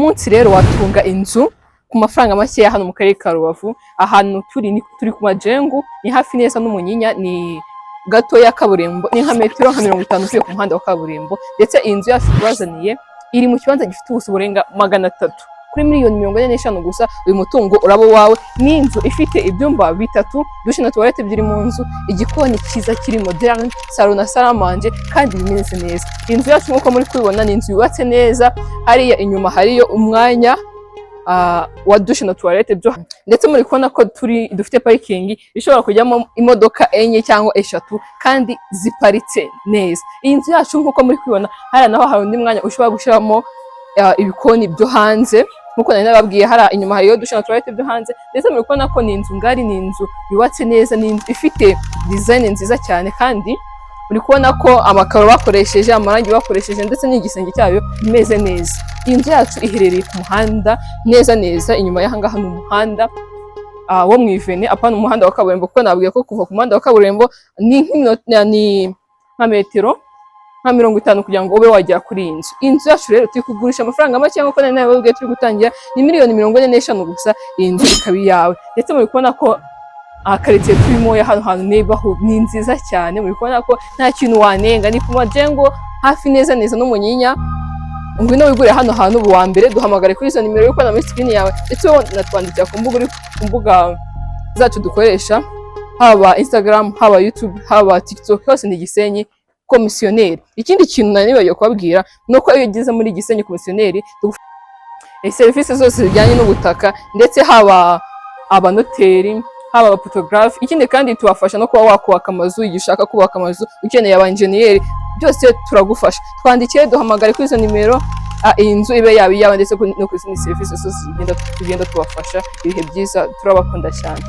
munsi rero watunga inzu ku mafaranga make hano mu karere ka Rubavu. Ahantu turi ku Majengu, ni hafi neza n'Umunyinya, ni gato ya kaburimbo, ni nka metero nka 50 uvuye ku muhanda wa kaburimbo. Ndetse iyi nzu yacu tubazaniye iri mu kibanza gifite ubuso burenga 300 kuri miliyoni 45 gusa. Uyu mutungo urabo wawe. Ni inzu ifite ibyumba 3, dushe na toilette ebyiri mu nzu, igikoni cyiza kiri moderne, salon na salle à manger, kandi bimeze neza. Inzu yacu nkuko muri kubibona ni inzu yubatse neza. Hariya inyuma hariyo umwanya wa dushe na toilette byo, ndetse muri kubona ko dufite parking ishobora kujyamo imodoka 4 cyangwa 3 kandi ziparitse neza. Iyi nzu yacu nkuko muri kubibona hari naho hari undi mwanya ushobora gushiramo ibikoni byo hanze, nkuko nari nababwiye hari inyuma hariyo dushe na toilette byo hanze. Ndetse muri kubona ko ni inzu ngari, ni inzu yubatse neza, ni inzu ifite design nziza cyane, kandi uri kubona ko amakaro bakoresheje, amarangi bakoresheje, ndetse n'igisenge cyayo imeze neza. Iyi nzu yacu iherereye ku muhanda neza. Inyuma y'ahangaha ni umuhanda wo mu Ivene, apana umuhanda wa kaburimbo, kuko nabwiye ko kuva ku muhanda wa kaburimbo ni nka metero nka 50 kugira ngo ube wagera kuri iyi nzu. Inzu yacu rero turi kugurisha amafaranga make, nk'uko nari nababwiye turi gutangira ni miliyoni 45 gusa. Iyi nzu ikaba iyawe. Ndetse muri kubona ko akaritiye turimo ya hano hantu neighborhood ni nziza cyane. Muri kubona ko nta kintu wanenga, ni ku Majengo hafi neza n'Umunyinya. Ngwino wigure hano hantu uwa mbere, duhamagare kuri izo nimero yo kwana muri screen yawe, ndetse natwandikira ku mbuga zacu dukoresha, haba Instagram, haba YouTube, haba TikTok, hose ni Gisenyi Komisiyoneri. Ikindi kintu nanibagiye kubabwira nuko iyo ugeze muri Gisenyi Komisiyoneri serivisi zose zijyanye n'ubutaka, ndetse haba abanoteri, haba abapotogarafe. Ikindi kandi tubafasha no kuba wakubaka amazu igihe ushaka kubaka amazu, ukeneye aba engineer, byose turagufasha. Twandikire, duhamagare kuri izo nimero, iyi nzu ibe yawe, ndetse no ku zindi serivisi zose tugenda tubafasha. Ibihe byiza, turabakunda cyane.